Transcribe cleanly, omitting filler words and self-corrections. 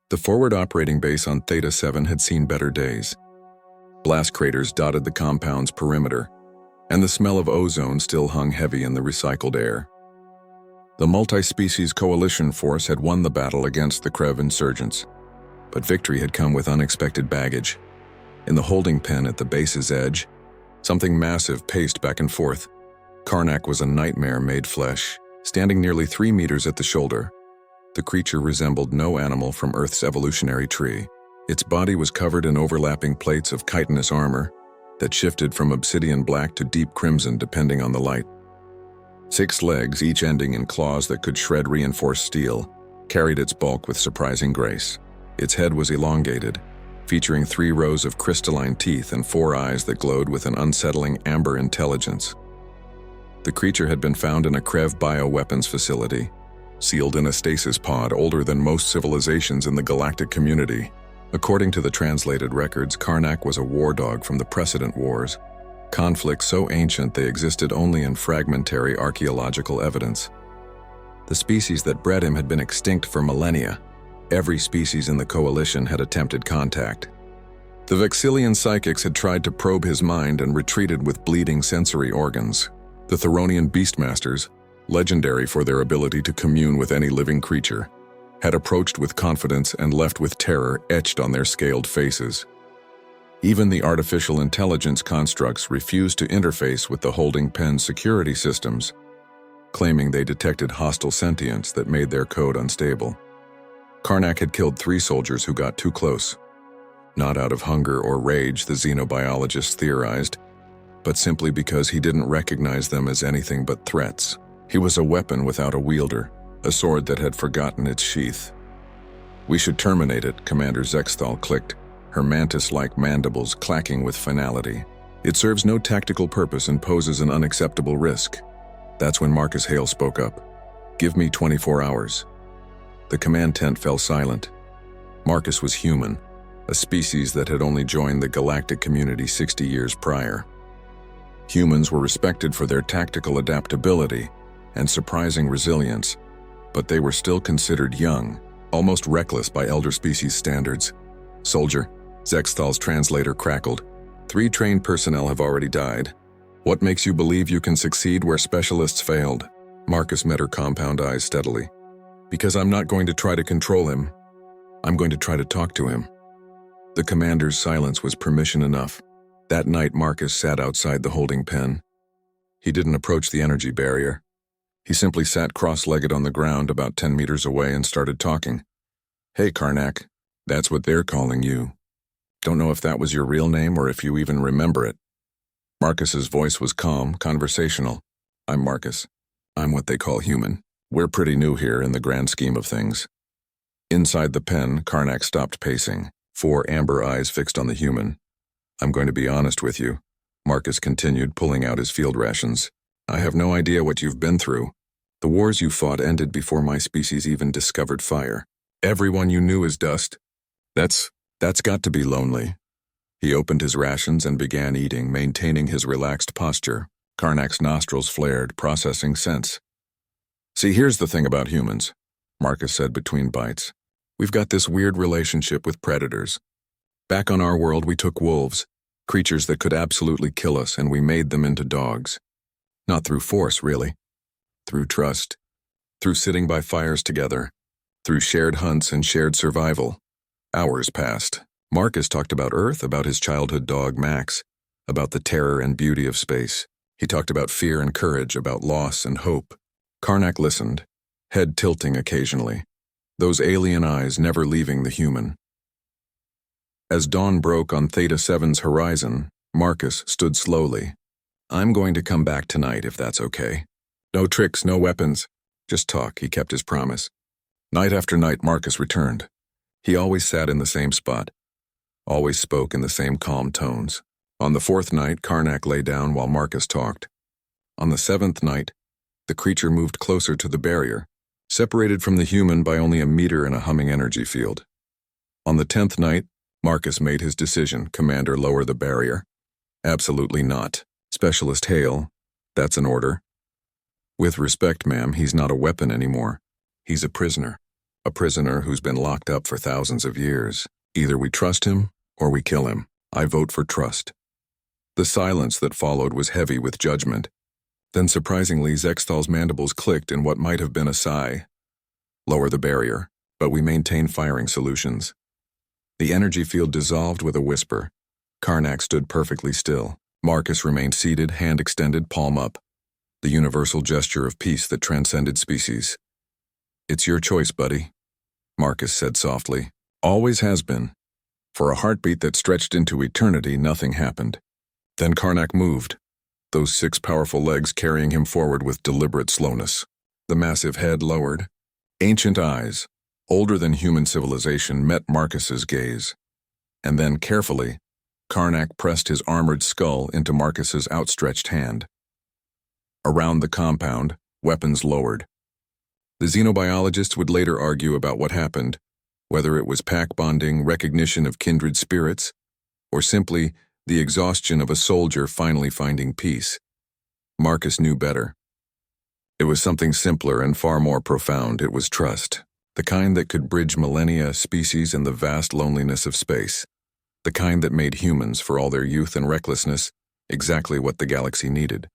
The forward operating base on Theta 7 had seen better days. Blast craters dotted the compound's perimeter, and the smell of ozone still hung heavy in the recycled air. The multi-species coalition force had won the battle against the Krev insurgents, but victory had come with unexpected baggage. In the holding pen at the base's edge, something massive paced back and forth. Karnak was a nightmare made flesh, standing nearly 3 meters at the shoulder. The creature resembled no animal from Earth's evolutionary tree. Its body was covered in overlapping plates of chitinous armor that shifted from obsidian black to deep crimson depending on the light. 6 legs, each ending in claws that could shred reinforced steel, carried its bulk with surprising grace. Its head was elongated, featuring 3 rows of crystalline teeth and 4 eyes that glowed with an unsettling amber intelligence. The creature had been found in a Krev bioweapons facility, sealed in a stasis pod older than most civilizations in the galactic community. According to the translated records, Karnak was a war dog from the precedent wars, conflicts so ancient they existed only in fragmentary archaeological evidence. The species that bred him had been extinct for millennia. Every species in the coalition had attempted contact. The Vexillian psychics had tried to probe his mind and retreated with bleeding sensory organs. The Theronian beastmasters, legendary for their ability to commune with any living creature, had approached with confidence and left with terror etched on their scaled faces. Even the artificial intelligence constructs refused to interface with the holding pen's security systems, claiming they detected hostile sentience that made their code unstable. Karnak had killed 3 soldiers who got too close. Not out of hunger or rage, the xenobiologists theorized, but simply because he didn't recognize them as anything but threats. He was a weapon without a wielder, a sword that had forgotten its sheath. "We should terminate it," Commander Zexthal clicked, her mantis-like mandibles clacking with finality. "It serves no tactical purpose and poses an unacceptable risk." That's when Marcus Hale spoke up. "Give me 24 hours. The command tent fell silent. Marcus was human, a species that had only joined the galactic community 60 years prior. Humans were respected for their tactical adaptability and surprising resilience, but they were still considered young, almost reckless by elder species standards. "Soldier," Zexthal's translator crackled, "3 trained personnel have already died. What makes you believe you can succeed where specialists failed?" Marcus met her compound eyes steadily. "Because I'm not going to try to control him. I'm going to try to talk to him." The commander's silence was permission enough. That night, Marcus sat outside the holding pen. He didn't approach the energy barrier. He simply sat cross-legged on the ground about 10 meters away and started talking. "Hey, Karnak, that's what they're calling you. Don't know if that was your real name or if you even remember it." Marcus's voice was calm, conversational. "I'm Marcus. I'm what they call human. We're pretty new here in the grand scheme of things." Inside the pen, Karnak stopped pacing, 4 amber eyes fixed on the human. "I'm going to be honest with you," Marcus continued, pulling out his field rations. "I have no idea what you've been through. The wars you fought ended before my species even discovered fire. Everyone you knew is dust. That's got to be lonely." He opened his rations and began eating, maintaining his relaxed posture. Karnak's nostrils flared, processing sense. "See, here's the thing about humans," Marcus said between bites. "We've got this weird relationship with predators. Back on our world, we took wolves, creatures that could absolutely kill us, and we made them into dogs. Not through force, really. Through trust. Through sitting by fires together. Through shared hunts and shared survival." Hours passed. Marcus talked about Earth, about his childhood dog, Max, about the terror and beauty of space. He talked about fear and courage, about loss and hope. Karnak listened, head tilting occasionally, those alien eyes never leaving the human. As dawn broke on Theta 7's horizon, Marcus stood slowly. "I'm going to come back tonight, if that's okay. No tricks, no weapons. Just talk." He kept his promise. Night after night, Marcus returned. He always sat in the same spot, always spoke in the same calm tones. On the 4th night, Karnak lay down while Marcus talked. On the 7th night, the creature moved closer to the barrier, separated from the human by only a meter in a humming energy field. On the 10th night, Marcus made his decision. "Commander, lower the barrier." "Absolutely not. Specialist Hale, that's an order." "With respect, ma'am, he's not a weapon anymore. He's a prisoner." a prisoner who's been locked up for thousands of years. Either we trust him or we kill him. I vote for trust. The silence that followed was heavy with judgment. Then surprisingly, Zexthal's mandibles clicked in what might have been a sigh. Lower the barrier, but we maintain firing solutions. The energy field dissolved with a whisper. Karnak stood perfectly still. Marcus remained seated, hand extended, palm up. The universal gesture of peace that transcended species. "It's your choice, buddy," Marcus said softly. "Always has been." For a heartbeat that stretched into eternity, nothing happened. Then Karnak moved, those 6 powerful legs carrying him forward with deliberate slowness. The massive head lowered. Ancient eyes, older than human civilization, met Marcus's gaze. And then, carefully, Karnak pressed his armored skull into Marcus's outstretched hand. Around the compound, weapons lowered. The xenobiologists would later argue about what happened, whether it was pack bonding, recognition of kindred spirits, or simply the exhaustion of a soldier finally finding peace. Marcus knew better. It was something simpler and far more profound. It was trust, the kind that could bridge millennia, species, and the vast loneliness of space, the kind that made humans, for all their youth and recklessness, exactly what the galaxy needed.